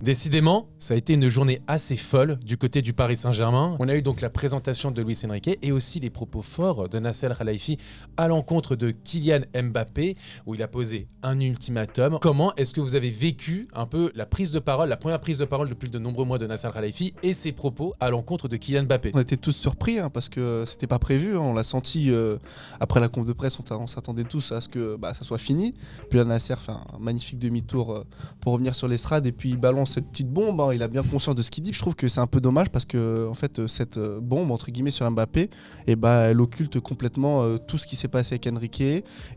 Décidément, ça a été une journée assez folle du côté du Paris Saint-Germain. On a eu donc la présentation de Luis Enrique et aussi les propos forts de Nasser Khelaifi à l'encontre de Kylian Mbappé, où il a posé un ultimatum. Comment est-ce que vous avez vécu un peu la prise de parole, la première prise de parole depuis de nombreux mois de Nasser Khelaifi et ses propos à l'encontre de Kylian Mbappé? On était tous surpris parce que c'était pas prévu. On l'a senti après la conf de presse. On s'attendait tous à ce que ça soit fini. Puis là, Nasser fait un magnifique demi-tour pour revenir sur l'estrade et puis il balance cette petite bombe. Il a bien conscience de ce qu'il dit. Je trouve que c'est un peu dommage parce que en fait, cette bombe entre guillemets sur Mbappé, elle occulte complètement tout ce qui s'est passé avec Enrique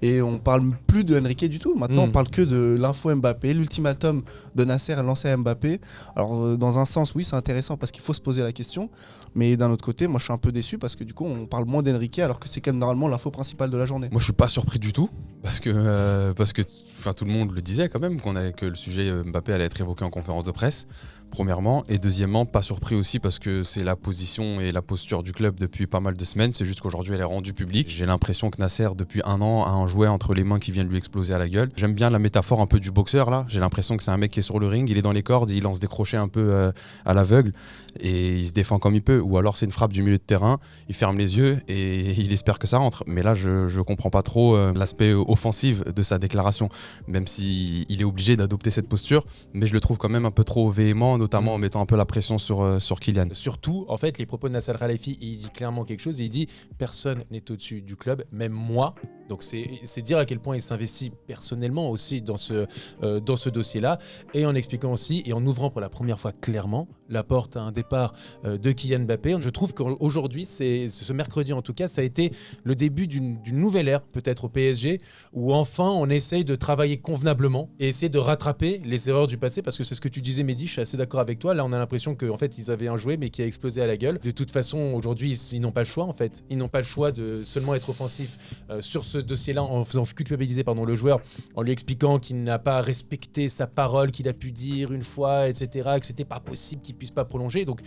et on parle plus de Enrique du tout. Maintenant, on parle que de l'info Mbappé, l'ultimatum de Nasser lancé à Mbappé. Alors, dans un sens, oui, c'est intéressant parce qu'il faut se poser la question. Mais d'un autre côté, moi je suis un peu déçu parce que du coup on parle moins d'Enrique alors que c'est quand même normalement l'info principale de la journée. Moi je suis pas surpris du tout parce que tout le monde le disait quand même que le sujet Mbappé allait être évoqué en conférence de presse. Premièrement, et deuxièmement, pas surpris aussi parce que c'est la position et la posture du club depuis pas mal de semaines, c'est juste qu'aujourd'hui elle est rendue publique. J'ai l'impression que Nasser depuis un an a un jouet entre les mains qui vient de lui exploser à la gueule. J'aime bien la métaphore un peu du boxeur là, j'ai l'impression que c'est un mec qui est sur le ring, il est dans les cordes, il lance des crochets un peu à l'aveugle et il se défend comme il peut, ou alors c'est une frappe du milieu de terrain, il ferme les yeux et il espère que ça rentre. Mais là je comprends pas trop l'aspect offensif de sa déclaration, même si il est obligé d'adopter cette posture, mais je le trouve quand même un peu trop véhément, notamment en mettant un peu la pression sur Kylian. Surtout, en fait, les propos de Nasser Khelaifi, il dit clairement quelque chose, il dit « personne n'est au-dessus du club, même moi ». Donc c'est dire à quel point il s'investit personnellement aussi dans ce dossier-là, et en expliquant aussi, et en ouvrant pour la première fois clairement, la porte à un départ de Kylian Mbappé. Je trouve qu'aujourd'hui, ce mercredi en tout cas, ça a été le début d'une nouvelle ère, peut-être au PSG, où enfin on essaye de travailler convenablement et essayer de rattraper les erreurs du passé, parce que c'est ce que tu disais Mehdi, je suis assez d'accord avec toi. Là on a l'impression qu'en fait ils avaient un jouet mais qui a explosé à la gueule. De toute façon aujourd'hui ils n'ont pas le choix en fait. Ils n'ont pas le choix de seulement être offensif sur ce dossier-là en faisant culpabiliser le joueur, en lui expliquant qu'il n'a pas respecté sa parole qu'il a pu dire une fois, etc., que c'était pas possible qu'il puisse pas prolonger. Donc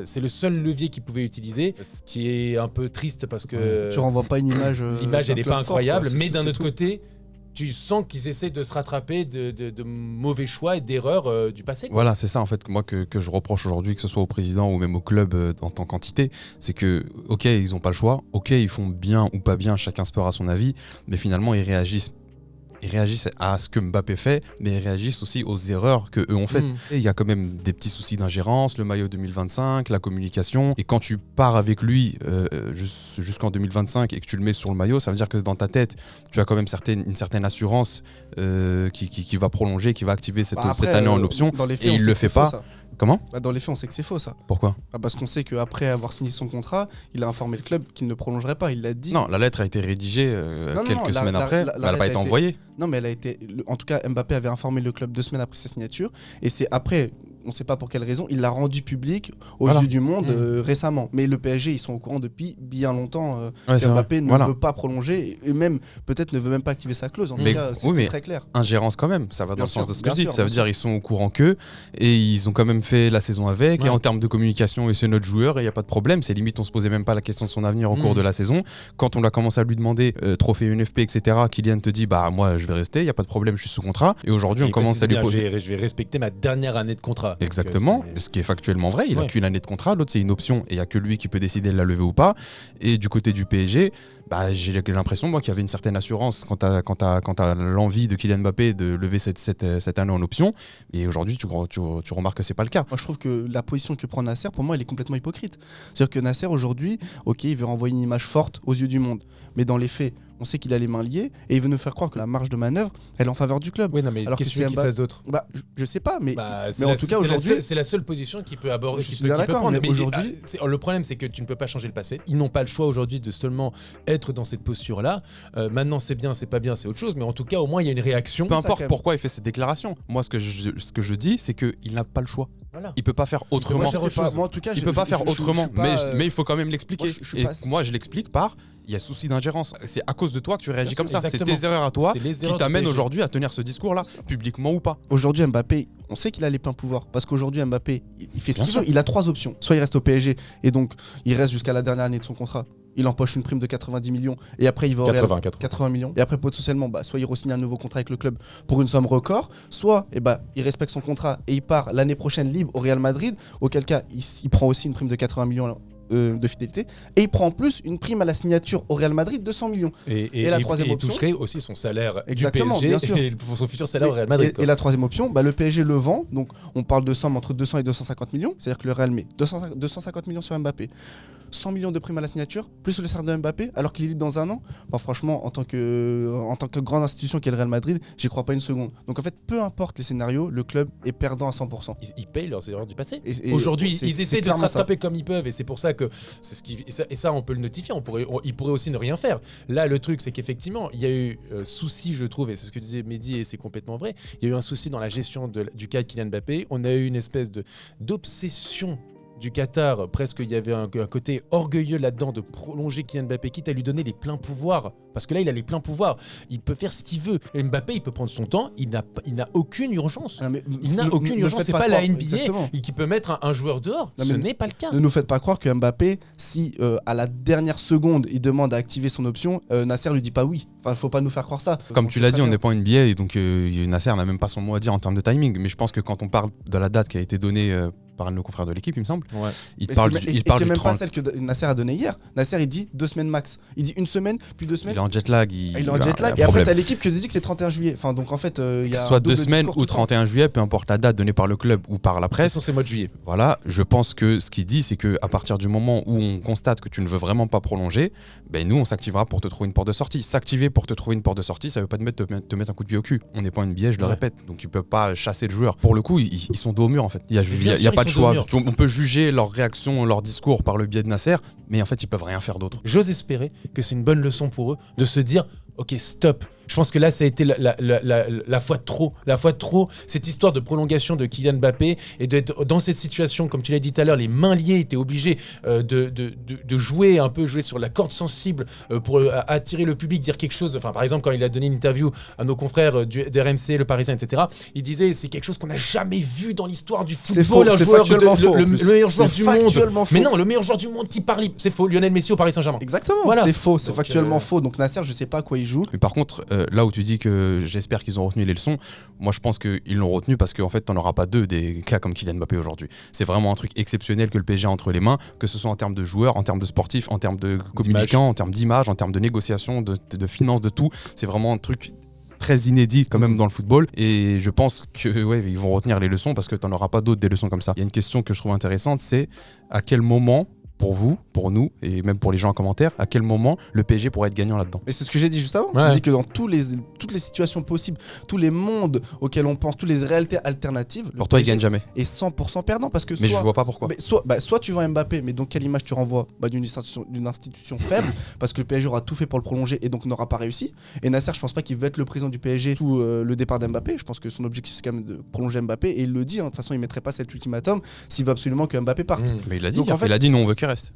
c'est le seul levier qu'il pouvait utiliser, ce qui est un peu triste parce que tu renvoies pas une image. L'image elle est pas incroyable, fort, mais d'un autre côté tu sens qu'ils essaient de se rattraper de mauvais choix et d'erreurs du passé. Voilà, c'est ça en fait moi que je reproche aujourd'hui, que ce soit au président ou même au club en tant qu'entité, c'est que ok ils ont pas le choix, ok ils font bien ou pas bien, chacun se fera son avis, mais finalement ils réagissent à ce que Mbappé fait, mais ils réagissent aussi aux erreurs que eux ont faites. Et il y a quand même des petits soucis d'ingérence, le maillot 2025, la communication. Et quand tu pars avec lui jusqu'en 2025 et que tu le mets sur le maillot, ça veut dire que dans ta tête, tu as quand même une certaine assurance qui va prolonger, qui va activer cette année en option. Et il le fait pas. Ça. Comment ? Dans les faits, on sait que c'est faux, ça. Pourquoi ? Parce qu'on sait qu'après avoir signé son contrat, il a informé le club qu'il ne prolongerait pas, il l'a dit. Non, la lettre a été rédigée quelques semaines après, elle n'a pas été envoyée. Non, mais elle a été... En tout cas, Mbappé avait informé le club 2 semaines après sa signature, et c'est après... On ne sait pas pour quelle raison, il l'a rendu public aux yeux du monde récemment. Mais le PSG, ils sont au courant depuis bien longtemps que Mbappé ne veut pas prolonger et même peut-être ne veut même pas activer sa clause. En tout cas, c'est très clair. Ingérence quand même, ça va dans le sens de ce que je dis. Ça veut dire qu'ils sont au courant qu'eux et ils ont quand même fait la saison avec. Ouais. Et en termes de communication, c'est notre joueur et il n'y a pas de problème. C'est limite, on se posait même pas la question de son avenir au cours de la saison. Quand on a commencé à lui demander trophée UNFP, etc., Kylian te dit bah moi je vais rester, il n'y a pas de problème, je suis sous contrat. Et aujourd'hui, on commence à lui poser. Je vais respecter ma dernière année de contrat. Exactement, ce qui est factuellement vrai, il n'a qu'une année de contrat, l'autre c'est une option et il n'y a que lui qui peut décider de la lever ou pas. Et du côté du PSG, j'ai l'impression moi qu'il y avait une certaine assurance quant à l'envie de Kylian Mbappé de lever cette année en option. Et aujourd'hui tu remarques que c'est pas le cas. Moi je trouve que la position que prend Nasser, pour moi elle est complètement hypocrite. C'est-à-dire que Nasser aujourd'hui, ok, il veut renvoyer une image forte aux yeux du monde, mais dans les faits, on sait qu'il a les mains liées et il veut nous faire croire que la marge de manœuvre elle est en faveur du club. Oui, non, mais qu'est-ce qu'il fasse d'autre ? Je sais pas, mais en tout cas aujourd'hui, c'est la seule position qu'il peut aborder. Je suis bien d'accord, mais aujourd'hui, le problème c'est que tu ne peux pas changer le passé. Ils n'ont pas le choix aujourd'hui de seulement être dans cette posture-là. Maintenant, c'est bien, c'est pas bien, c'est autre chose, mais en tout cas, au moins il y a une réaction. Peu importe pourquoi il fait cette déclaration. Moi, ce que je dis, c'est qu'il n'a pas le choix. Voilà. Il peut pas faire autrement. Moi, en tout cas, il peut pas faire autrement, mais il faut quand même l'expliquer. Moi, je l'explique par il y a souci d'ingérence. C'est à cause de toi que tu réagis comme ça. Exactement. C'est tes erreurs à toi qui t'amènent aujourd'hui à tenir ce discours-là, publiquement ou pas. Aujourd'hui, Mbappé, on sait qu'il a les pleins pouvoirs. Parce qu'aujourd'hui, Mbappé, il fait ce qu'il veut. Il a 3 options. Soit il reste au PSG et donc il reste jusqu'à la dernière année de son contrat. il empoche une prime de 90 millions et après il va au Real 80 millions. Et après potentiellement, soit il re-signe un nouveau contrat avec le club pour une somme record, soit il respecte son contrat et il part l'année prochaine libre au Real Madrid, auquel cas il prend aussi une prime de 80 millions de fidélité et il prend en plus une prime à la signature au Real Madrid de 100 millions. Et la troisième il option, toucherait aussi son salaire exactement, du bien PSG sûr. et pour son futur salaire au Real Madrid. Et la troisième option, le PSG le vend, donc on parle de sommes entre 200 et 250 millions, c'est-à-dire que le Real met 250 millions sur Mbappé, 100 millions de primes à la signature, plus le salaire de Mbappé, alors qu'il est libre dans un an. Franchement, en tant que grande institution qu'est le Real Madrid, j'y crois pas une seconde. Donc en fait, peu importe les scénarios, le club est perdant à 100%. Ils payent leurs erreurs du passé. Et aujourd'hui, ils essaient de se rattraper ça. comme ils peuvent et c'est pour ça que c'est ce qui et ça on peut le notifier. Ils pourraient aussi ne rien faire. Là, le truc, c'est qu'effectivement, il y a eu souci, je trouve, et c'est ce que disait Mehdi et c'est complètement vrai. Il y a eu un souci dans la gestion du cas de Kylian Mbappé. On a eu une espèce d'obsession du Qatar, presque il y avait un côté orgueilleux là-dedans de prolonger Kylian Mbappé, quitte à lui donner les pleins pouvoirs, parce que là il a les pleins pouvoirs, il peut faire ce qu'il veut. Et Mbappé il peut prendre son temps, il n'a aucune urgence. Il n'a aucune urgence, c'est pas la NBA qui peut mettre un joueur dehors, ce n'est pas le cas. Ne nous faites pas croire que Mbappé, si à la dernière seconde il demande à activer son option, Nasser lui dit pas oui. Enfin, faut pas nous faire croire ça. Comme tu l'as dit, on n'est pas en NBA et donc Nasser n'a même pas son mot à dire en termes de timing, mais je pense que quand on parle de la date qui a été donnée par nos confrères de l'équipe, il me semble. Ouais. Il parle du même 30. pas celle que Nasser a donnée hier. Nasser, il dit 2 semaines max. Il dit 1 semaine, puis 2 semaines. Il est en jet lag. Il est en jet lag. Et après, t'as l'équipe qui te dit que c'est 31 juillet. Enfin, donc en fait, il y a. Soit 2 semaines ou 31 juillet, peu importe la date donnée par le club ou par la presse. C'est mois de juillet. Voilà, je pense que ce qu'il dit, c'est qu'à partir du moment où on constate que tu ne veux vraiment pas prolonger, nous, on s'activera pour te trouver une porte de sortie. S'activer pour te trouver une porte de sortie, ça veut pas te mettre un coup de pied au cul. On n'est pas une biais, je le répète. Donc, il peut pas chasser le joueur. Pour le coup, ils sont dos au mur, en fait. Il y a pas de choix. On peut juger leur réaction, leur discours par le biais de Nasser, mais en fait, ils peuvent rien faire d'autre. J'ose espérer que c'est une bonne leçon pour eux de se dire ok, stop. Je pense que là, ça a été la fois de trop. La fois de trop, cette histoire de prolongation de Kylian Mbappé et d'être dans cette situation, comme tu l'as dit tout à l'heure, les mains liées, étaient obligés de jouer sur la corde sensible pour attirer le public, dire quelque chose. Enfin, par exemple, quand il a donné une interview à nos confrères d'RMC, Le Parisien, etc., il disait c'est quelque chose qu'on n'a jamais vu dans l'histoire du football. C'est faux, le meilleur joueur du monde. Faux. Mais non, le meilleur joueur du monde qui parle, c'est faux. Lionel Messi au Paris Saint-Germain. Exactement, voilà. C'est faux, c'est factuellement faux. Donc Nasser, je sais pas à quoi il joue. Mais par contre, là où tu dis que j'espère qu'ils ont retenu les leçons, moi je pense qu'ils l'ont retenu parce qu'en fait t'en auras pas deux des cas comme Kylian Mbappé aujourd'hui. C'est vraiment un truc exceptionnel que le PSG a entre les mains, que ce soit en termes de joueurs, en termes de sportifs, en termes de communicants, en termes d'image, en termes de négociation, de finances, de tout. C'est vraiment un truc très inédit quand même dans le football et je pense que ils vont retenir les leçons parce que t'en auras pas d'autres des leçons comme ça. Il y a une question que je trouve intéressante, c'est à quel moment, pour vous, pour nous et même pour les gens en commentaire, à quel moment le PSG pourrait être gagnant là-dedans? Mais c'est ce que j'ai dit juste avant. Ouais. J'ai dit que dans toutes les situations possibles, tous les mondes auxquels on pense, toutes les réalités alternatives, Pour toi, il gagne jamais. est 100% perdant parce que Mais je vois pas pourquoi. soit tu vends Mbappé, mais donc quelle image tu renvoies d'une institution faible parce que le PSG aura tout fait pour le prolonger et donc n'aura pas réussi. Et Nasser, je pense pas qu'il veut être le président du PSG tout le départ d'Mbappé. Je pense que son objectif c'est quand même de prolonger Mbappé et il le dit. De toute façon, il mettrait pas cet ultimatum s'il veut absolument que Mbappé parte. Mais il l'a dit. Donc, en fait, il a dit non, on veut qu'il reste.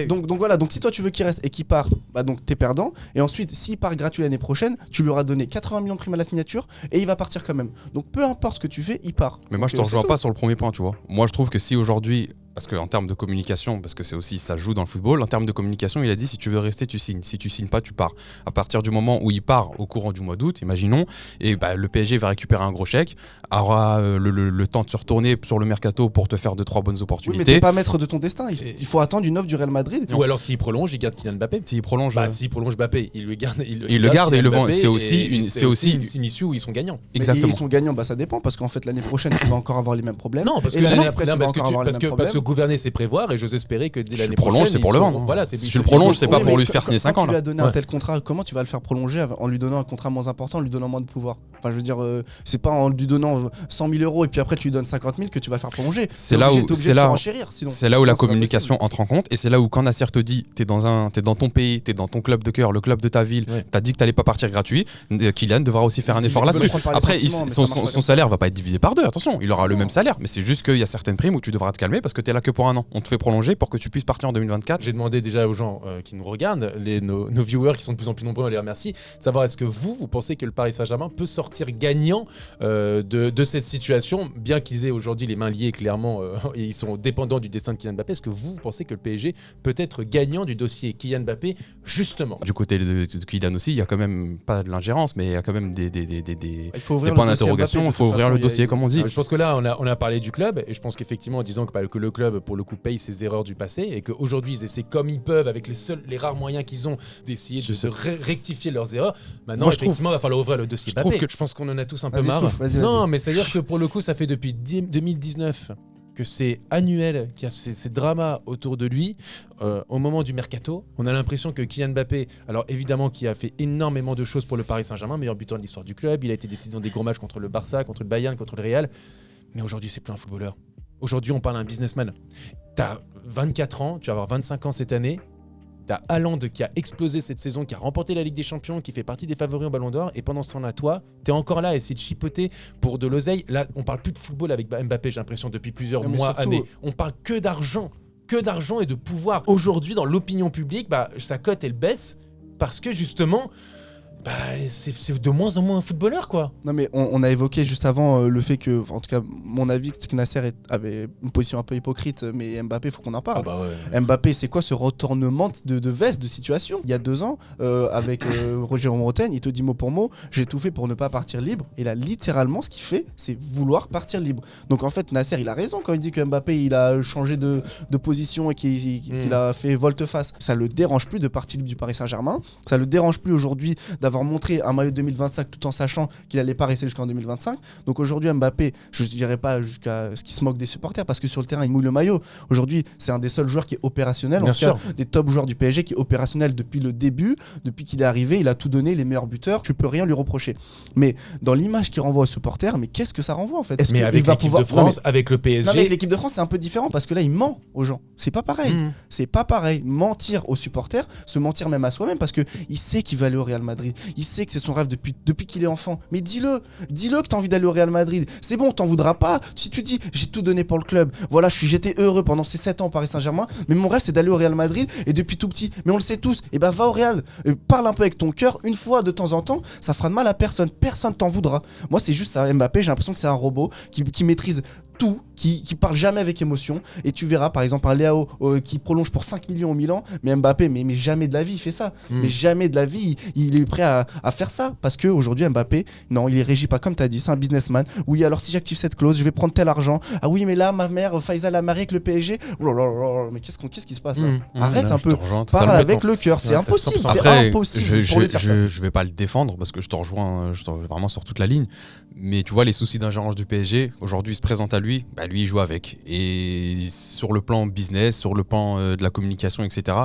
Donc voilà, donc si toi tu veux qu'il reste et qu'il part, donc t'es perdant. Et ensuite, s'il part gratuit l'année prochaine, tu lui auras donné 80 millions de primes à la signature et il va partir quand même. Donc peu importe ce que tu fais, il part. Mais moi je te rejoins pas sur le premier point, tu vois. Moi je trouve que si aujourd'hui, parce qu'en termes de communication, parce que c'est aussi ça joue dans le football, en termes de communication, il a dit si tu veux rester, tu signes. Si tu signes pas, tu pars. À partir du moment où il part au courant du mois d'août, imaginons, et le PSG va récupérer un gros chèque, aura le temps de se retourner sur le mercato pour te faire 2-3 bonnes opportunités. Oui, mais t'es pas maître de ton destin. Il faut attendre une offre du Real Madrid. Ou alors s'il prolonge, il garde Kylian Mbappé. S'il prolonge, s'il prolonge Mbappé, il le garde. Il le garde et il le vend. C'est aussi une issue où ils sont gagnants. Exactement. Ils sont gagnants, ça dépend parce qu'en fait l'année prochaine tu vas encore avoir les mêmes problèmes. Non, parce que l'année après tu vas encore avoir les mêmes problèmes. parce que gouverner c'est prévoir et j'ose espérer que dès Si l'année tu prolonges, prochaine c'est pour le vendre. Voilà, si tu le prolonges, c'est pas pour lui faire signer 5 ans. Quand tu lui as donné un Ouais. tel contrat, comment tu vas le faire prolonger en lui donnant un contrat moins important, en lui donnant moins de pouvoir? Enfin, je veux dire, c'est pas en lui donnant 100 000 euros et puis après tu lui donnes 50 000 que tu vas le faire prolonger. C'est là où C'est la communication entre en compte et c'est là où quand Nasser te dit t'es dans ton pays, t'es dans ton club de cœur, le club de ta ville, t'as dit que t'allais pas partir gratuit, Kylian devra aussi faire un effort là-dessus. Après, son salaire va pas être divisé par deux, attention, il aura le même salaire, mais c'est juste qu'il y a certaines primes où tu devras te calmer parce que t'es là que pour un an. On te fait prolonger pour que tu puisses partir en 2024. J'ai demandé déjà aux gens qui nous regardent, nos viewers qui sont de plus en plus nombreux, on les remercie, de savoir est-ce que vous pensez que le Paris Saint-Germain peut sortir gagnant de cette situation, bien qu'ils aient aujourd'hui les mains liées clairement et ils sont dépendants du destin de Kylian Mbappé. Est-ce que vous pensez que le PSG peut être gagnant du dossier Kylian Mbappé, justement? Du côté de Kylian aussi, il y a quand même pas de l'ingérence, mais il y a quand même des Il faut ouvrir points le dossier d'interrogation. Mbappé, Il faut ouvrir le dossier, comme on dit. Je pense que là, on a parlé du club et je pense qu'effectivement, en disant que le club, pour le coup, paye ses erreurs du passé et qu'aujourd'hui, ils essaient comme ils peuvent, avec les rares moyens qu'ils ont, d'essayer de rectifier leurs erreurs. Maintenant, effectivement, il va falloir ouvrir le dossier Mbappé. Je pense qu'on en a tous un peu marre. Non, mais c'est-à-dire que pour le coup, ça fait depuis 2019 que c'est annuel, qu'il y a ces dramas autour de lui. Au moment du mercato, on a l'impression que Kylian Mbappé, alors évidemment qui a fait énormément de choses pour le Paris Saint-Germain, meilleur buteur de l'histoire du club, il a été décidé dans des gros matchs contre le Barça, contre le Bayern, contre le Real, mais aujourd'hui c'est plus un footballeur. Aujourd'hui on parle d'un businessman. T'as 24 ans, tu vas avoir 25 ans cette année, t'as Haaland qui a explosé cette saison, qui a remporté la Ligue des Champions, qui fait partie des favoris au Ballon d'Or, et pendant ce temps-là, toi, t'es encore là à essayer de chipoter pour de l'oseille. Là, on parle plus de football avec Mbappé, j'ai l'impression, depuis plusieurs mois, surtout, années. On parle que d'argent et de pouvoir. Aujourd'hui, dans l'opinion publique, sa cote, elle baisse parce que justement, c'est de moins en moins un footballeur, quoi. Non mais on a évoqué juste avant le fait que, en tout cas mon avis, c'est que Nasser avait une position un peu hypocrite, mais Mbappé, faut qu'on en parle. Ouais. Mbappé, c'est quoi ce retournement de veste, de situation? Il y a 2 ans, avec Roger Montaigne, il te dit mot pour mot, j'ai tout fait pour ne pas partir libre, et là littéralement ce qu'il fait, c'est vouloir partir libre. Donc en fait Nasser, il a raison quand il dit que Mbappé, il a changé de position et qu'il a fait volte-face. Ça le dérange plus de partir libre du Paris Saint-Germain, ça le dérange plus aujourd'hui d'avoir montré un maillot 2025 tout en sachant qu'il allait pas rester jusqu'en 2025. Donc aujourd'hui Mbappé, je ne dirais pas jusqu'à ce qu'il se moque des supporters parce que sur le terrain il mouille le maillot. Aujourd'hui c'est un des seuls joueurs qui est opérationnel, en tout cas des top joueurs du PSG qui est opérationnel depuis le début, depuis qu'il est arrivé, il a tout donné, les meilleurs buteurs, tu peux rien lui reprocher. Mais dans l'image qu'il renvoie aux supporters, mais qu'est-ce que ça renvoie en fait? Mais avec l'équipe de France, avec le PSG. Non mais avec l'équipe de France c'est un peu différent parce que là il ment aux gens. C'est pas pareil. C'est pas pareil. Mentir aux supporters, se mentir même à soi-même parce que il sait qu'il va aller au Real Madrid. Il sait que c'est son rêve depuis qu'il est enfant. Mais dis-le que t'as envie d'aller au Real Madrid. C'est bon, t'en voudras pas. Si tu dis j'ai tout donné pour le club, voilà, j'étais heureux pendant ces 7 ans au Paris Saint-Germain, mais mon rêve c'est d'aller au Real Madrid et depuis tout petit. Mais on le sait tous, et va au Real. Parle un peu avec ton cœur, une fois de temps en temps, ça fera de mal à personne. Personne t'en voudra. Moi c'est juste ça, Mbappé, j'ai l'impression que c'est un robot qui maîtrise tout, qui parle jamais avec émotion, et tu verras par exemple un Léao qui prolonge pour 5 millions au Milan, mais Mbappé mais jamais de la vie il fait ça, mais jamais de la vie il est prêt à faire ça, parce que aujourd'hui Mbappé, non, il est régi pas comme t'as dit, c'est un businessman. Oui, alors si j'active cette clause je vais prendre tel argent, ah oui mais là ma mère Faisal a marié avec le PSG, mais qu'est-ce qui se passe là? Arrête un peu, parle avec le cœur, c'est impossible. Après, c'est impossible pour lui faire ça. Je vais pas le défendre parce que je te rejoins vraiment sur toute la ligne, mais tu vois les soucis d'ingérence du PSG aujourd'hui se présentent à lui, lui il joue avec, et sur le plan business, sur le plan de la communication, etc.,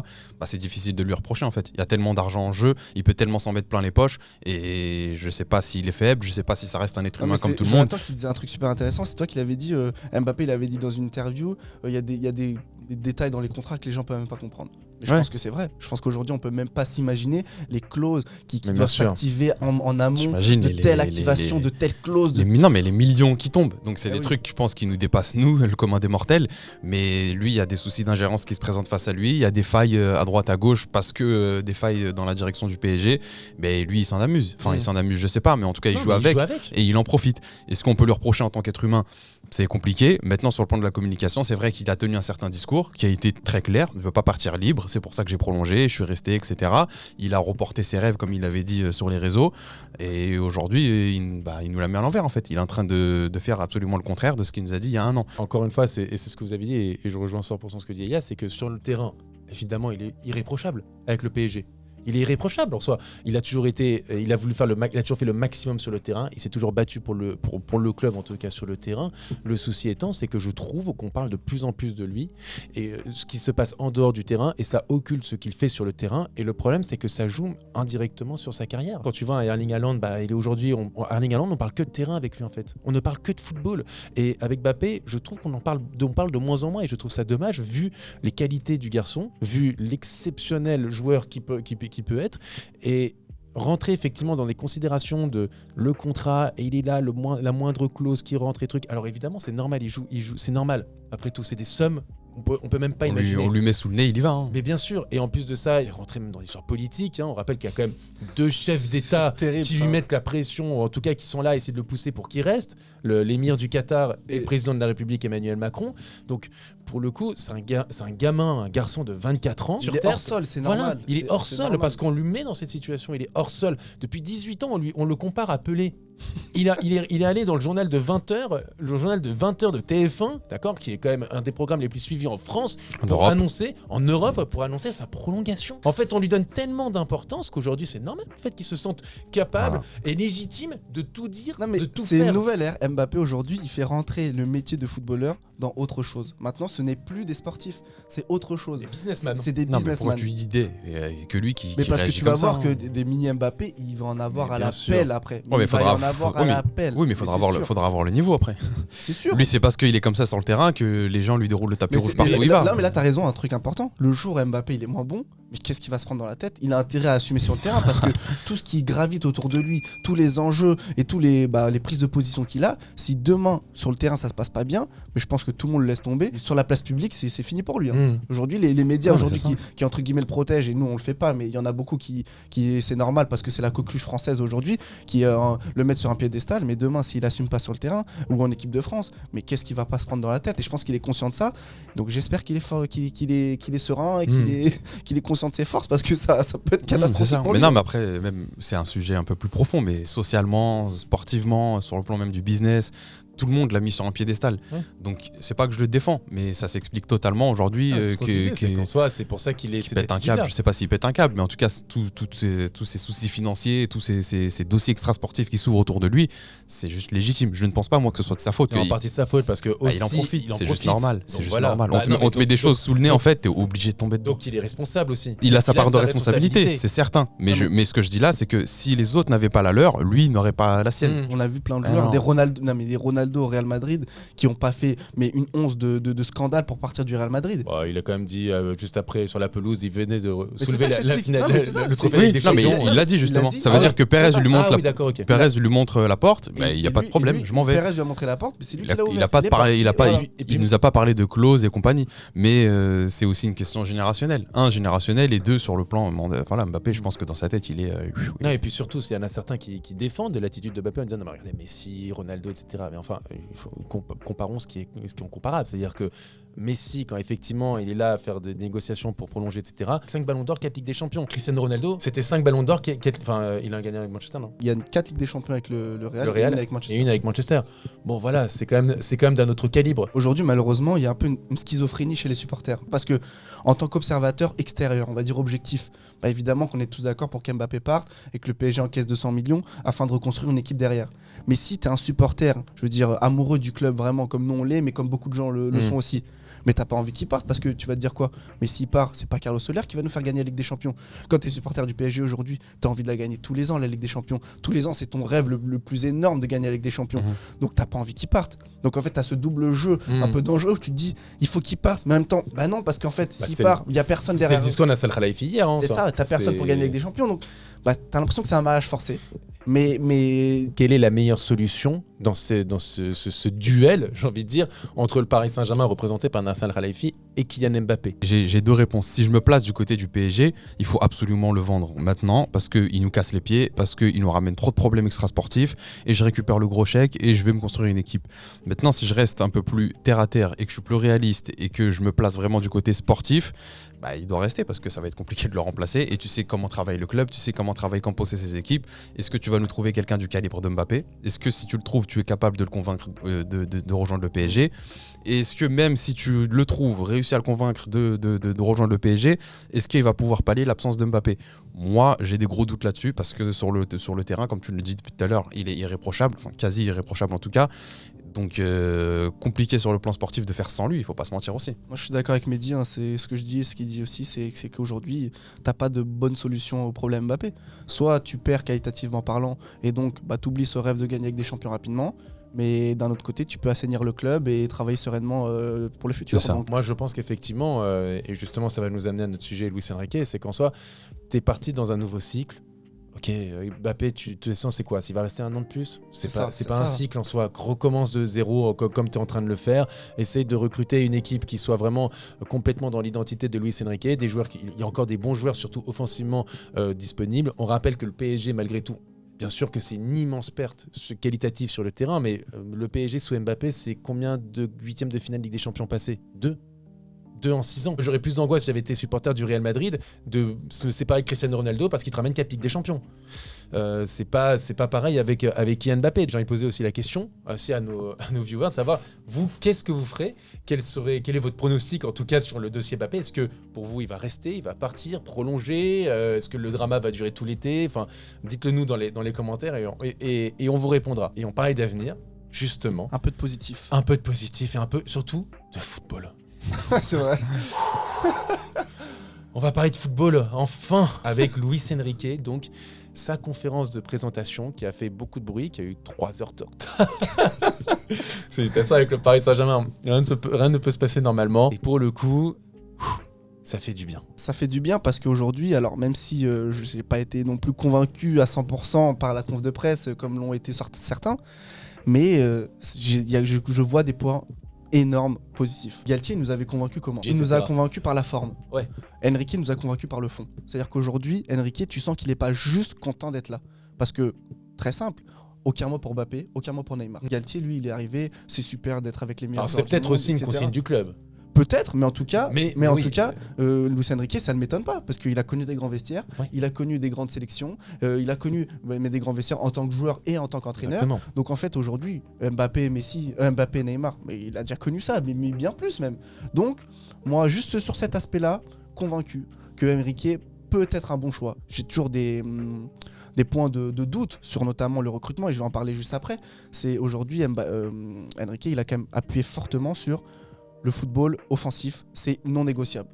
c'est difficile de lui reprocher en fait. Il y a tellement d'argent en jeu, il peut tellement s'en mettre plein les poches, et je sais pas s'il est faible, je sais pas si ça reste un être humain comme tout le monde. Jonathan qui disait un truc super intéressant, c'est toi qui l'avais dit, Mbappé il avait dit dans une interview, il y a des détails dans les contrats que les gens peuvent même pas comprendre. Mais je pense que c'est vrai. Je pense qu'aujourd'hui on peut même pas s'imaginer les clauses qui doivent s'activer en amont, de telle activation, de telle clause. Non mais les millions qui tombent. Donc c'est des trucs, je pense, qui nous dépassent nous, le commun des mortels. Mais lui, il y a des soucis d'ingérence qui se présentent face à lui. Il y a des failles à droite, à gauche, parce que des failles dans la direction du PSG. Mais lui, il s'en amuse. Enfin, il s'en amuse, je sais pas, mais en tout cas, il joue avec et il en profite. Est-ce qu'on peut lui reprocher en tant qu'être humain? C'est compliqué. Maintenant, sur le plan de la communication, c'est vrai qu'il a tenu un certain discours qui a été très clair. Il ne veut pas partir libre. C'est pour ça que j'ai prolongé, je suis resté, etc. Il a reporté ses rêves, comme il l'avait dit sur les réseaux. Et aujourd'hui, il nous la met à l'envers, en fait. Il est en train de faire absolument le contraire de ce qu'il nous a dit il y a un an. Encore une fois, c'est ce que vous avez dit, et je rejoins 100% ce que dit Elias, c'est que sur le terrain, évidemment, il est irréprochable avec le PSG. Il est irréprochable en soi. Il a toujours été, il a toujours fait le maximum sur le terrain. Il s'est toujours battu pour le club, en tout cas sur le terrain. Le souci étant, c'est que je trouve qu'on parle de plus en plus de lui et ce qui se passe en dehors du terrain, et ça occulte ce qu'il fait sur le terrain. Et le problème, c'est que ça joue indirectement sur sa carrière. Quand tu vois un Erling Haaland, il est aujourd'hui, Erling Haaland, on parle que de terrain avec lui en fait. On ne parle que de football. Et avec Mbappé, je trouve qu'on parle de moins en moins, et je trouve ça dommage vu les qualités du garçon, vu l'exceptionnel joueur qui peut être, et rentrer effectivement dans des considérations de le contrat, et il est là, la moindre clause qui rentre et trucs. Alors évidemment c'est normal, il joue, c'est normal. Après tout, c'est des sommes on peut même pas imaginer. On lui met sous le nez, il y va. Hein. Mais bien sûr, et en plus de ça, il est rentré même dans l'histoire politique. On rappelle qu'il y a quand même 2 chefs d'État qui lui mettent la pression, ou en tout cas qui sont là à essayer de le pousser pour qu'il reste, l'émir du Qatar et le président de la République Emmanuel Macron. Donc pour le coup, c'est un gamin, un garçon de 24 ans. Il est hors sol, c'est normal. Voilà, il est hors sol parce qu'on lui met dans cette situation, il est hors sol. Depuis 18 ans, on le compare à Pelé. Il est allé dans le journal de 20h, le journal de 20h de TF1, d'accord, qui est quand même un des programmes les plus suivis en France, en Europe, pour annoncer sa prolongation. En fait, on lui donne tellement d'importance qu'aujourd'hui, c'est normal en fait qu'il se sente capable et légitime de tout dire, de tout faire. C'est une nouvelle ère. Mbappé aujourd'hui, il fait rentrer le métier de footballeur dans autre chose. Maintenant, ce n'est plus des sportifs, c'est autre chose. Des businessmen. C'est des businessmen. businessmen. Tu dis des que lui qui. Mais parce que tu vas voir ça, que des mini Mbappé, il va en avoir à la pelle après. Ouais, mais il va en avoir à la pelle. Oui, mais faudra avoir le niveau après. C'est sûr. Lui, c'est parce qu'il est comme ça sur le terrain que les gens lui déroulent le tapis rouge partout où il va. Non, mais là, t'as raison, un truc important. Le jour où Mbappé il est moins bon, mais qu'est-ce qu'il va se prendre dans la tête? Il a intérêt à assumer sur le terrain parce que tout ce qui gravite autour de lui, tous les enjeux et tous les prises de position qu'il a, si demain sur le terrain ça se passe pas bien, mais je pense que tout le monde le laisse tomber. Sur la place publique, c'est fini pour lui. Aujourd'hui, les médias qui entre guillemets le protègent, et nous on le fait pas, mais il y en a beaucoup qui c'est normal parce que c'est la coqueluche française aujourd'hui qui le mettent sur un piédestal, mais demain s'il assume pas sur le terrain ou en équipe de France, mais qu'est-ce qu'il va pas se prendre dans la tête? Et je pense qu'il est conscient de ça. Donc j'espère qu'il est fort, qu'il est serein et qu'il est conscient de ses forces parce que ça peut être catastrophique pour lui. Mais non, mais après même c'est un sujet un peu plus profond, mais socialement, sportivement, sur le plan même du business, tout le monde l'a mis sur un piédestal. Donc c'est pas que je le défends, mais ça s'explique totalement aujourd'hui. C'est pour ça qu'il pète un câble. Je sais pas s'il pète un câble, mais en tout cas tous ces soucis financiers, tous ces dossiers extrasportifs qui s'ouvrent autour de lui, c'est juste légitime. Je ne pense pas moi que ce soit de sa faute. En partie de sa faute parce que aussi, il en profite. C'est juste normal. C'est juste voilà. normal. On te met des choses sous le nez en fait, t'es obligé de tomber dedans. Donc il est responsable aussi. Il a sa part de responsabilité, c'est certain. Mais ce que je dis là, c'est que si les autres n'avaient pas la leur, lui n'aurait pas la sienne. On a vu plein de joueurs, des Ronaldo au Real Madrid qui n'ont pas fait une once de scandale pour partir du Real Madrid. Il a quand même dit juste après sur la pelouse, il venait de soulever la finale, le trophée avec des champions. champions. Il l'a dit justement. Ça veut dire que Pérez lui montre la porte. Il n'y a pas de problème, je m'en vais. Pérez lui a montré la porte, mais c'est lui qui l'a ouvert. Il nous a pas parlé de clauses et compagnie. Mais c'est aussi une question générationnelle. Générationnel et deux sur le plan. Voilà, Mbappé, je pense que dans sa tête, il est. Et puis surtout, il y en a certains qui défendent l'attitude de Mbappé en disant non, mais regardez Messi, Ronaldo, etc. Mais enfin, comparons ce qui est comparable. C'est-à-dire que Messi, quand effectivement il est là à faire des négociations pour prolonger, etc. 5 ballons d'or, 4 Ligues des Champions. Cristiano Ronaldo, c'était 5 ballons d'or, il a gagné avec Manchester, non? Il y a 4 Ligues des Champions avec le Real, et une avec Manchester. Bon voilà, c'est quand même d'un autre calibre. Aujourd'hui, malheureusement, il y a un peu une schizophrénie chez les supporters. Parce que en tant qu'observateur extérieur, on va dire objectif, évidemment qu'on est tous d'accord pour qu'Mbappé parte et que le PSG encaisse 200 millions afin de reconstruire une équipe derrière. Mais si tu es un supporter, je veux dire, amoureux du club vraiment comme nous on l'est, mais comme beaucoup de gens le sont aussi, mais t'as pas envie qu'il parte parce que tu vas te dire quoi? Mais s'il part, c'est pas Carlos Soler qui va nous faire gagner la Ligue des Champions. Quand t'es supporter du PSG aujourd'hui, t'as envie de la gagner tous les ans, la Ligue des Champions. Tous les ans, c'est ton rêve le plus énorme de gagner la Ligue des Champions. Donc t'as pas envie qu'il parte. Donc en fait, t'as ce double jeu un peu dangereux où tu te dis, il faut qu'il parte. Mais en même temps, non, parce qu'en fait, s'il part, il y a personne derrière. C'est le discours de Nasser Al-Khelaifi hier. C'est ça, t'as personne pour gagner la Ligue des Champions. Donc t'as l'impression que c'est un mariage forcé. Mais quelle est la meilleure solution dans ce duel, j'ai envie de dire, entre le Paris Saint-Germain représenté par Nasser Al-Khelaifi et Kylian Mbappé? J'ai deux réponses. Si je me place du côté du PSG, il faut absolument le vendre maintenant parce qu'il nous casse les pieds, parce qu'il nous ramène trop de problèmes extrasportifs et je récupère le gros chèque et je vais me construire une équipe. Maintenant, si je reste un peu plus terre à terre et que je suis plus réaliste et que je me place vraiment du côté sportif, il doit rester parce que ça va être compliqué de le remplacer et tu sais comment travaille le club, tu sais comment travaille Campos et ses équipes. Est-ce que tu vas nous trouver quelqu'un du calibre de Mbappé? Est-ce que si tu le trouves, tu es capable de le convaincre de rejoindre le PSG? Et est-ce que même si tu le trouves, réussis à le convaincre de rejoindre le PSG, est-ce qu'il va pouvoir pallier l'absence de Mbappé? Moi, j'ai des gros doutes là-dessus parce que sur le terrain, comme tu le dis depuis tout à l'heure, il est irréprochable, enfin quasi irréprochable en tout cas. Donc compliqué sur le plan sportif de faire sans lui, il faut pas se mentir aussi. Moi je suis d'accord avec Mehdi, c'est ce que je dis et ce qu'il dit aussi, c'est qu'aujourd'hui t'as pas de bonne solution au problème Mbappé. Soit tu perds qualitativement parlant et donc t'oublies ce rêve de gagner avec des champions rapidement, mais d'un autre côté tu peux assainir le club et travailler sereinement pour le futur. Donc, moi je pense qu'effectivement, et justement ça va nous amener à notre sujet Luis Enrique, c'est qu'en soi t'es parti dans un nouveau cycle. Ok, Mbappé, de toute façon, c'est quoi? S'il va rester un an de plus? C'est pas ça. un cycle en soi. Recommence de zéro comme tu es en train de le faire. Essaye de recruter une équipe qui soit vraiment complètement dans l'identité de Luis Enrique. Il y a encore des bons joueurs, surtout offensivement disponibles. On rappelle que le PSG, malgré tout, bien sûr que c'est une immense perte qualitative sur le terrain, mais le PSG sous Mbappé, c'est combien de huitièmes de finale Ligue des Champions passés? 2 en 6 ans. J'aurais plus d'angoisse si j'avais été supporter du Real Madrid de se séparer de Cristiano Ronaldo parce qu'il te ramène 4 Ligues des Champions. C'est pas pareil avec Kylian Mbappé. J'ai envie de poser aussi la question aussi à nos viewers, savoir vous, qu'est-ce que vous ferez? Quel est votre pronostic en tout cas sur le dossier Mbappé? Est-ce que pour vous il va rester, il va partir, prolonger? Est-ce que le drama va durer tout l'été? Enfin, dites-le nous dans les commentaires et on vous répondra. Et on parlait d'avenir, justement. Un peu de positif. Un peu de positif et un peu surtout de football. C'est vrai. On va parler de football enfin avec Luis Enrique, donc sa conférence de présentation qui a fait beaucoup de bruit, qui a eu 3 heures de retard. C'est ça avec le Paris Saint-Germain, rien ne peut se passer normalement. Et pour le coup, ça fait du bien. Ça fait du bien parce qu'aujourd'hui, alors même si je n'ai pas été non plus convaincu à 100% par la conf de presse comme l'ont été certains, mais je vois des points énorme positif. Galtier nous avait convaincu comment? Il nous a convaincu par la forme. Ouais. Enrique nous a convaincu par le fond. C'est-à-dire qu'aujourd'hui, Enrique, tu sens qu'il n'est pas juste content d'être là. Parce que, très simple, aucun mot pour Mbappé, aucun mot pour Neymar. Galtier, lui, il est arrivé, c'est super d'être avec les meilleurs. Alors c'est peut-être aussi une consigne du club. Peut-être, mais en tout cas, Luis Enrique, ça ne m'étonne pas parce qu'il a connu des grands vestiaires, il a connu des grandes sélections, il a connu des grands vestiaires en tant que joueur et en tant qu'entraîneur. Exactement. Donc en fait aujourd'hui, Mbappé, Neymar, mais il a déjà connu ça, mais bien plus même. Donc moi, juste sur cet aspect-là, convaincu que Enrique peut être un bon choix. J'ai toujours des points de doute sur notamment le recrutement et je vais en parler juste après. C'est aujourd'hui Enrique, il a quand même appuyé fortement sur le football offensif, c'est non négociable.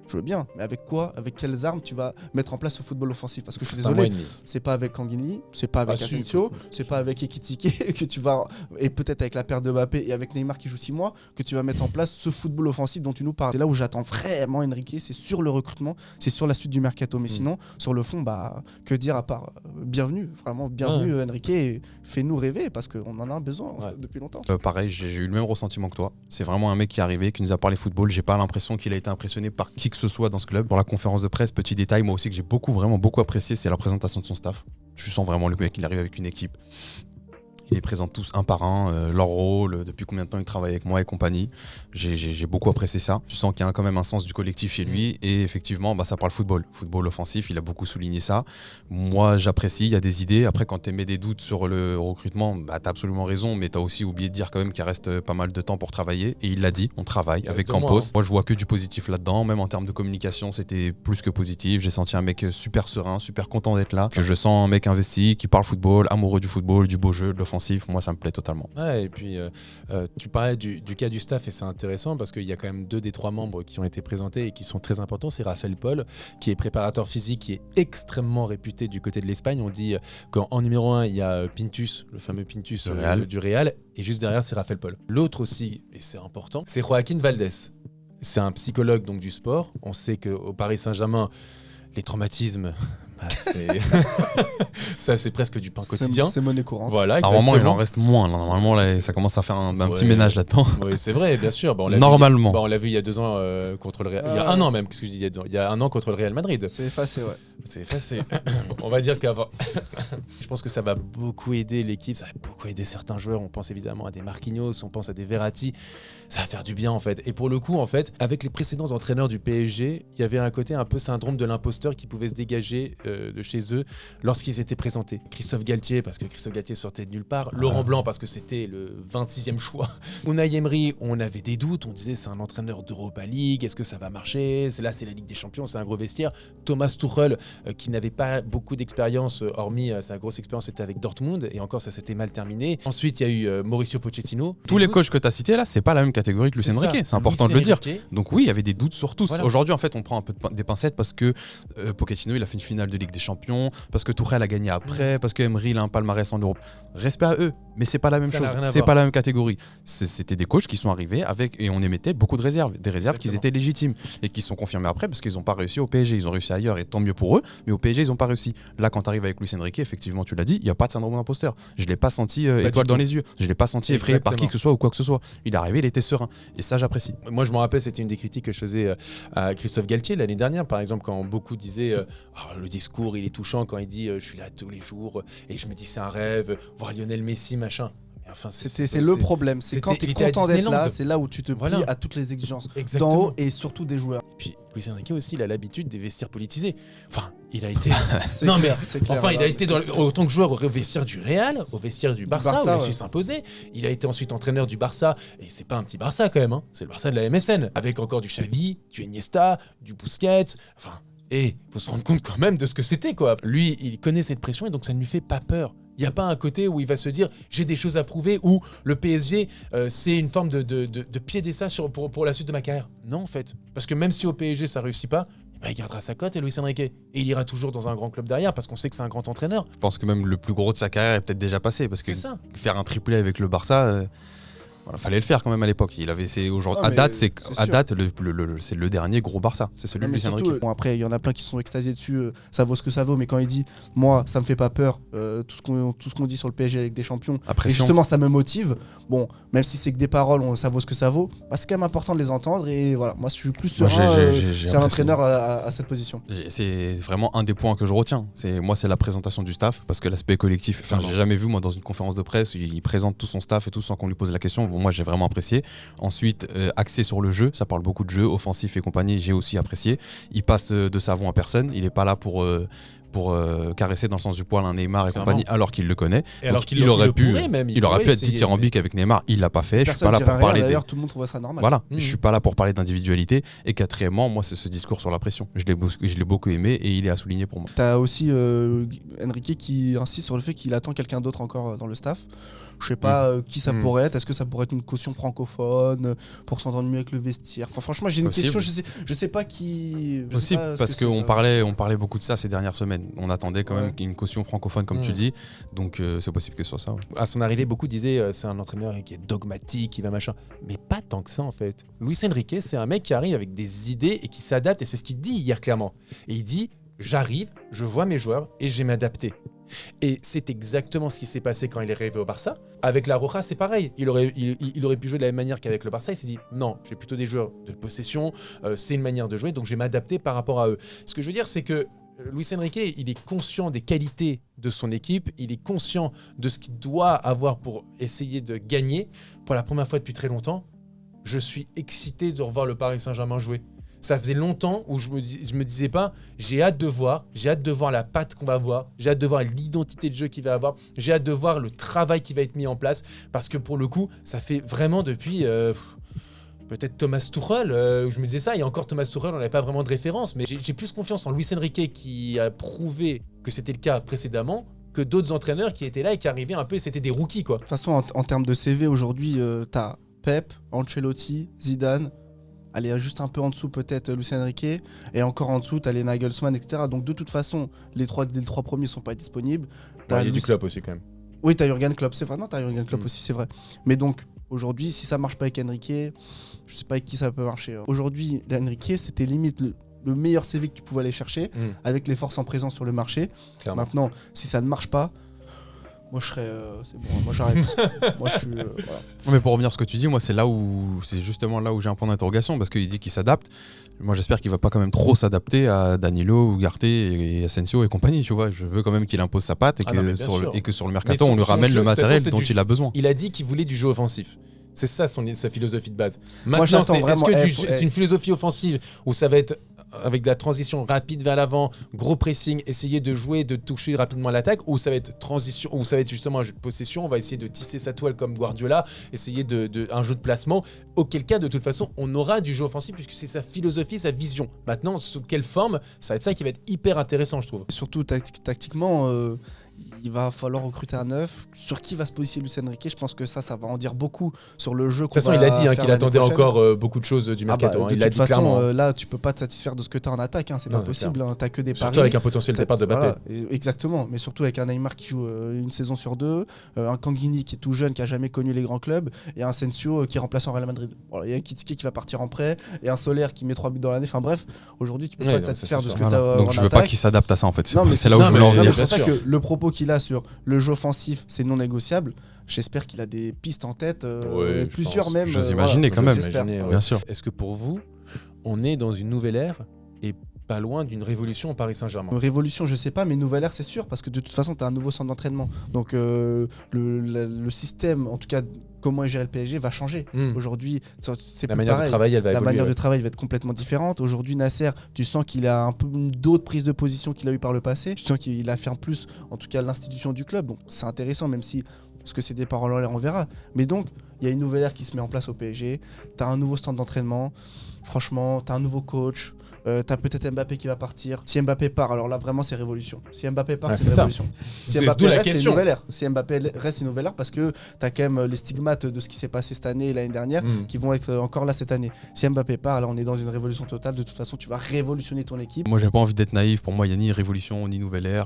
Je veux bien, mais avec quoi? Avec quelles armes tu vas mettre en place ce football offensif? Parce que je suis désolé, c'est pas avec Kanguini, c'est pas avec Asensio, c'est pas avec Ekitike que tu vas, et peut-être avec la paire de Mbappé et avec Neymar qui joue 6 mois, que tu vas mettre en place ce football offensif dont tu nous parles. C'est là où j'attends vraiment Enrique, c'est sur le recrutement, c'est sur la suite du mercato. Mais sinon, sur le fond, que dire à part bienvenue, vraiment bienvenue Enrique, et fais-nous rêver parce qu'on en a besoin depuis longtemps. Pareil, j'ai eu le même ressentiment que toi. C'est vraiment un mec qui est arrivé, qui nous a parlé football. J'ai pas l'impression qu'il a été impressionné par qui que ce soit dans ce club. Pour la conférence de presse, petit détail, moi aussi que j'ai vraiment beaucoup apprécié, c'est la présentation de son staff. Je sens vraiment le mec, il arrive avec une équipe. Il les présente tous un par un, leur rôle, depuis combien de temps il travaille avec moi et compagnie. J'ai beaucoup apprécié ça. Je sens qu'il y a quand même un sens du collectif chez lui et effectivement, ça parle football. Football offensif, il a beaucoup souligné ça. Moi, j'apprécie, il y a des idées. Après, quand tu émets des doutes sur le recrutement, tu as absolument raison, mais tu as aussi oublié de dire quand même qu'il reste pas mal de temps pour travailler. Et il l'a dit, on travaille avec Campos. Moi, je vois que du positif là-dedans. Même en termes de communication, c'était plus que positif. J'ai senti un mec super serein, super content d'être là. Je sens un mec investi, qui parle football, amoureux du football, du beau jeu, de l'offensive. Moi ça me plaît totalement. Ouais, et puis tu parlais du cas du staff et c'est intéressant parce qu'il y a quand même 2 des 3 membres qui ont été présentés et qui sont très importants. C'est Raphaël Paul qui est préparateur physique, qui est extrêmement réputé du côté de l'Espagne. On dit qu'en numéro 1 il y a Pintus, le fameux Pintus du Real, et juste derrière c'est Raphaël Paul. L'autre aussi, et c'est important, c'est Joaquín Valdés. C'est un psychologue donc du sport. On sait qu'au Paris Saint-Germain, les traumatismes, ça c'est presque du pain quotidien. C'est monnaie courante. Voilà, normalement il en reste moins. Normalement là, ça commence à faire un petit ménage là-dedans. Oui, c'est vrai, bien sûr. Normalement. On l'a vu il y a 2 ans contre le Real. Il y a 1 an même. Qu'est-ce que je dis? Il y a 1 an contre le Real Madrid. C'est effacé, ouais. C'est effacé. On va dire qu'avant. Je pense que ça va beaucoup aider l'équipe. Ça va beaucoup aider certains joueurs. On pense évidemment à des Marquinhos, on pense à des Verratti. Ça va faire du bien en fait. Et pour le coup, en fait, avec les précédents entraîneurs du PSG, il y avait un côté un peu syndrome de l'imposteur qui pouvait se dégager de chez eux lorsqu'ils étaient présentés. Christophe Galtier, parce que Christophe Galtier sortait de nulle part. Laurent Blanc, parce que c'était le 26e choix. Unai Emery, on avait des doutes. On disait c'est un entraîneur d'Europa League. Est-ce que ça va marcher? Là, c'est la Ligue des Champions, c'est un gros vestiaire. Thomas Tuchel, qui n'avait pas beaucoup d'expérience, hormis sa grosse expérience, c'était avec Dortmund. Et encore, ça s'était mal terminé. Ensuite, il y a eu Mauricio Pochettino. Tous les coachs que tu as cités là, c'est pas la même catégorie que Luis Enrique. C'est important de le dire. Donc oui, il y avait des doutes sur tous. Voilà. Aujourd'hui, en fait, on prend un peu des pincettes parce que Pochettino, il a fait une finale de Ligue des Champions, parce que Tuchel a gagné après, parce que Emery il a un palmarès en Europe. Respect à eux, mais c'est pas la même Ça chose, n'a rien à c'est voir. pas la même catégorie. C'était des coachs qui sont arrivés avec et on émettait beaucoup de réserves, des réserves qui Exactement. étaient légitimes et qui sont confirmées après parce qu'ils n'ont pas réussi au PSG. Ils ont réussi ailleurs et tant mieux pour eux, mais au PSG ils n'ont pas réussi. Là, quand tu arrives avec Luis Enrique, effectivement, tu l'as dit, il n'y a pas de syndrome d'imposteur. Je l'ai pas senti étoile du dans tout. les yeux, je l'ai pas senti effrayé par qui que ce soit ou quoi que ce soit. Il est arrivé, il était serein et ça j'apprécie. Moi, je me rappelle, c'était une des critiques que je faisais à Christophe Galtier l'année dernière, par exemple, quand beaucoup disaient Ah, le discours, il est touchant quand il dit je suis là tous les jours et je me dis c'est un rêve, voir Lionel Messi, machin. Mais enfin, C'est le problème, c'est quand tu es il était à content d'être Disneyland. là, c'est là où tu te plies Voilà. à toutes les exigences d'en Exactement. haut et surtout des joueurs. Puis Luis Enrique aussi, il a l'habitude des vestiaires politisés. Enfin, il a été. C'est Non, clair, mais c'est clair, enfin, il là, a été c'est sûr. autant que joueur au vestiaire du Real, au vestiaire du Barça, où il a ouais. su s'imposer. Il a été ensuite entraîneur du Barça, et c'est pas un petit Barça quand même, hein. C'est le Barça de la MSN, avec encore du Xavi, du Iniesta, du Busquets. Enfin, et faut se rendre compte quand même de ce que c'était, quoi. Lui, il connaît cette pression et donc ça ne lui fait pas peur. Il n'y a pas un côté où il va se dire j'ai des choses à prouver ou le PSG c'est une forme de piédestal pour la suite de ma carrière. Non, en fait. Parce que même si au PSG ça réussit pas, il gardera sa cote et Luis Enrique. Et il ira toujours dans un grand club derrière parce qu'on sait que c'est un grand entraîneur. Je pense que même le plus gros de sa carrière est peut-être déjà passé parce que C'est ça. faire un triplé avec le Barça, voilà, fallait le faire quand même à l'époque. Il avait aujourd'hui Non, à mais date, c'est à sûr. date c'est le dernier gros Barça, c'est celui Non, de mais Luis surtout, Enrique. bon, après, il y en a plein qui sont extasiés dessus, ça vaut ce que ça vaut, mais quand il dit, moi, ça me fait pas peur, tout ce qu'on dit sur le PSG avec des champions, et Après, justement, ça me motive, bon, même si c'est que des paroles, ça vaut ce que ça vaut, bah, c'est quand même important de les entendre, et voilà, moi, je suis plus Moi, serein, j'ai c'est un l'impression- entraîneur à cette position. C'est vraiment un des points que je retiens. C'est la présentation du staff parce que l'aspect collectif. Enfin, j'ai jamais vu moi dans une conférence de presse où il présente tout son staff et tout sans qu'on lui pose la question. Bon, moi j'ai vraiment apprécié. Ensuite, axé sur le jeu, ça parle beaucoup de jeu, offensif et compagnie. J'ai aussi apprécié. Il passe de savon à personne. Il est pas là pour caresser dans le sens du poil un Neymar et Clairement. compagnie alors qu'il le connaît. Et alors Donc, qu'il il aurait le pu, pourrait même, il aurait pu pourrait être essayer, dithyrambique avec Neymar. Il l'a pas fait. Je suis Personne pas là dira pour rien, parler des. d'ailleurs, tout le monde trouve ça normal. Voilà, Mhm. je suis pas là pour parler d'individualité. Et quatrièmement, moi, c'est ce discours sur la pression. Je l'ai beaucoup aimé et il est à souligner pour moi. T'as aussi Enrique qui insiste sur le fait qu'il attend quelqu'un d'autre encore dans le staff. Je sais pas qui ça pourrait être. Est-ce que ça pourrait être une caution francophone pour s'entendre mieux avec le vestiaire? Enfin, franchement, j'ai une Possible. question. Je sais pas qui. je sais Aussi pas ce parce que c'est, qu'on ça. parlait beaucoup de ça ces dernières semaines. On attendait quand même Ouais. une caution francophone, comme tu dis. Donc c'est possible que ce soit ça. Ouais. À son arrivée, beaucoup disaient c'est un entraîneur qui est dogmatique, qui va machin. Mais pas tant que ça en fait. Luis Enrique, c'est un mec qui arrive avec des idées et qui s'adapte. Et c'est ce qu'il dit hier clairement. Et il dit j'arrive, je vois mes joueurs et je vais m'adapter. Et c'est exactement ce qui s'est passé quand il est arrivé au Barça. Avec la Roja, c'est pareil. Il aurait pu jouer de la même manière qu'avec le Barça. Il s'est dit non, j'ai plutôt des joueurs de possession. C'est une manière de jouer, donc je vais m'adapter par rapport à eux. Ce que je veux dire, c'est que Luis Enrique, il est conscient des qualités de son équipe, il est conscient de ce qu'il doit avoir pour essayer de gagner. Pour la première fois depuis très longtemps, je suis excité de revoir le Paris Saint-Germain jouer. Ça faisait longtemps où je me disais pas, j'ai hâte de voir la patte qu'on va avoir, j'ai hâte de voir l'identité de jeu qu'il va avoir, j'ai hâte de voir le travail qui va être mis en place, parce que pour le coup, ça fait vraiment depuis... peut-être Thomas Tuchel, où je me disais ça, et encore Thomas Tuchel, on n'avait pas vraiment de référence, mais j'ai plus confiance en Luis Enrique qui a prouvé que c'était le cas précédemment, que d'autres entraîneurs qui étaient là et qui arrivaient un peu, et c'était des rookies quoi. De toute façon, en termes de CV, aujourd'hui, t'as Pep, Ancelotti, Zidane. Allez, juste un peu en dessous, peut-être Luis Enrique. Et encore en dessous, t'as les Nagelsmann, etc. Donc, de toute façon, les trois premiers sont pas disponibles. Il y a Luis- du club aussi quand même. Oui, t'as Jurgen Klopp, c'est vrai. Non, t'as Jurgen Klopp Mm. aussi, c'est vrai. Mais donc, aujourd'hui, si ça marche pas avec Enrique, je sais pas avec qui ça peut marcher. Aujourd'hui, Enrique, c'était limite le meilleur CV que tu pouvais aller chercher avec les forces en présence sur le marché. Clairement. Maintenant, si ça ne marche pas, moi je serais. C'est bon, moi j'arrête. Moi je suis. Voilà. Mais pour revenir à ce que tu dis, moi c'est justement là où j'ai un point d'interrogation parce qu'il dit qu'il s'adapte. Moi j'espère qu'il va pas quand même trop s'adapter à Danilo, Ugarte et Asensio et compagnie, tu vois. Je veux quand même qu'il impose sa patte et Ah non, mais bien sûr. que sur le mercato Mais on lui son ramène jeu, le de toute matériel façon, c'est dont il a besoin. Il a dit qu'il voulait du jeu offensif. C'est ça sa philosophie de base. Moi, Maintenant, j'attends est-ce vraiment- que eh, c'est une philosophie offensive où ça va être avec de la transition rapide vers l'avant, gros pressing, essayer de jouer, de toucher rapidement à l'attaque, ou ça va être transition, ou ça va être justement un jeu de possession, on va essayer de tisser sa toile comme Guardiola, essayer un jeu de placement, auquel cas de toute façon on aura du jeu offensif puisque c'est sa philosophie, sa vision. Maintenant, sous quelle forme, ça va être ça qui va être hyper intéressant je trouve. Et surtout tactiquement, il va falloir recruter un neuf. Sur qui va se positionner Luis Enrique, je pense que ça va en dire beaucoup sur le jeu qu'on va De toute façon, il a dit faire qu'il l'année attendait prochaine. encore beaucoup de choses du mercato. De Il l'a toute dit façon, clairement. là, tu peux pas te satisfaire de ce que tu as en attaque, c'est Non, pas c'est possible. T'as que des Surtout paris. avec un potentiel départ de Mbappé. Voilà, exactement, mais surtout avec un Neymar qui joue une saison sur deux, un Kangini qui est tout jeune, qui a jamais connu les grands clubs, et un Asensio qui est remplaçant au Real Madrid. Voilà, il y a un Kitike qui va partir en prêt, et un Solaire qui met 3 buts dans l'année. Enfin bref, aujourd'hui, tu peux Ouais, pas non, te ça, satisfaire c'est de ce sûr. que tu as Donc en je veux pas attaque. qu'il s'adapte à ça en fait. Non, mais C'est là où je voulais en mais venir. c'est pour ça bien sûr. que le propos qu'il a sur le jeu offensif, c'est non négociable. J'espère qu'il a des pistes en tête, Ouais, plusieurs je pense. même. J'ose imaginer quand même. j'espère. Imaginer, Bien sûr. Est-ce que pour vous, on est dans une nouvelle ère et pas loin d'une révolution au Paris Saint-Germain? Révolution, je sais pas, mais nouvelle ère, c'est sûr, parce que de toute façon, tu as un nouveau centre d'entraînement. Donc, le système, en tout cas, comment est géré le PSG, va changer. Aujourd'hui, c'est La plus manière pareil. de travailler, elle va La évoluer. manière de ouais. travail va être complètement différente. Aujourd'hui, Nasser, tu sens qu'il a un peu d'autres prises de position qu'il a eu par le passé. Tu sens qu'il affirme plus, en tout cas, l'institution du club. Donc, c'est intéressant, même si, parce que c'est des paroles en l'air, on verra. Mais donc, il y a une nouvelle ère qui se met en place au PSG. Tu as un nouveau stand d'entraînement. Franchement, tu as un nouveau coach. T'as peut-être Mbappé qui va partir. Si Mbappé part, alors là vraiment c'est révolution. Si Mbappé part, Ah, c'est c'est une ça. révolution. Si C'est Mbappé d'où la reste, c'est une question. nouvelle ère. Si Mbappé reste, c'est une nouvelle ère parce que t'as quand même les stigmates de ce qui s'est passé cette année et l'année dernière qui vont être encore là cette année. Si Mbappé part, là on est dans une révolution totale. De toute façon, tu vas révolutionner ton équipe. Moi, j'ai pas envie d'être naïf. Pour moi, il n'y a ni révolution ni nouvelle ère.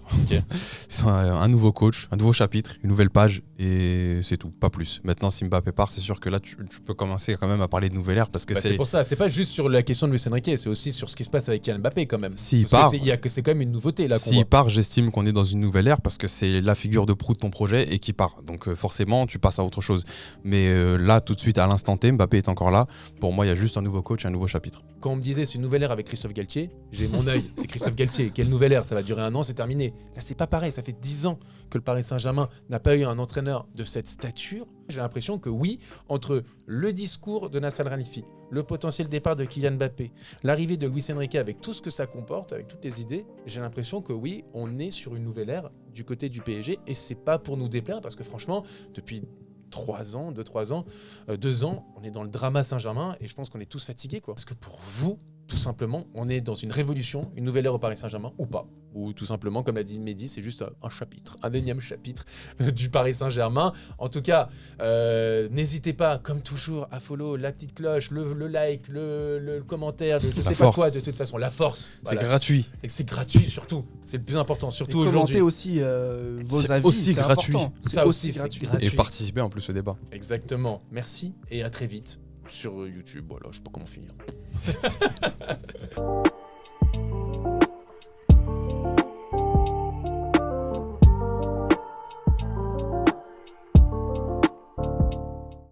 C'est un nouveau coach, un nouveau chapitre, une nouvelle page et c'est tout, pas plus. Maintenant, si Mbappé part, c'est sûr que là, tu peux commencer quand même à parler de nouvelle ère parce que C'est pour ça, c'est pas juste sur la question de Luis Enrique, c'est aussi sur ce qui se passe avec Kylian Mbappé quand même. S'il Parce que part- c'est quand même une nouveauté là qu'on S'il voit. part, j'estime qu'on est dans une nouvelle ère parce que c'est la figure de proue de ton projet et qui part. Donc forcément, tu passes à autre chose. Mais là, tout de suite, à l'instant T, Mbappé est encore là. Pour moi, il y a juste un nouveau coach, un nouveau chapitre. Quand on me disait c'est une nouvelle ère avec Christophe Galtier, j'ai mon œil, c'est Christophe Galtier. Quelle nouvelle ère? Ça va durer 1 an, c'est terminé. Là, c'est pas pareil, ça fait 10 ans que le Paris Saint-Germain n'a pas eu un entraîneur de cette stature. J'ai l'impression que oui, entre le discours de Nasser Al-Khelaifi, le potentiel départ de Kylian Mbappé, l'arrivée de Luis Enrique avec tout ce que ça comporte, avec toutes les idées, j'ai l'impression que oui, on est sur une nouvelle ère du côté du PSG et c'est pas pour nous déplaire parce que franchement, depuis 3 ans, 2 ans, on est dans le drama Saint-Germain et je pense qu'on est tous fatigués quoi. Parce que pour vous, tout simplement, on est dans une révolution, une nouvelle ère au Paris Saint-Germain ou pas. Ou tout simplement, comme l'a dit Mehdi, c'est juste un chapitre, un énième chapitre du Paris Saint-Germain. En tout cas, n'hésitez pas, comme toujours, à follow la petite cloche, le like, le commentaire, je sais pas quoi, de toute façon, la force. C'est Voilà. gratuit. Et c'est gratuit surtout, c'est le plus important, surtout Et aujourd'hui. commentez aussi vos C'est avis, aussi c'est gratuit. important. C'est Ça aussi c'est gratuit. Et participer en plus au débat. Exactement. Merci et à très vite sur YouTube. Voilà, je sais pas comment finir.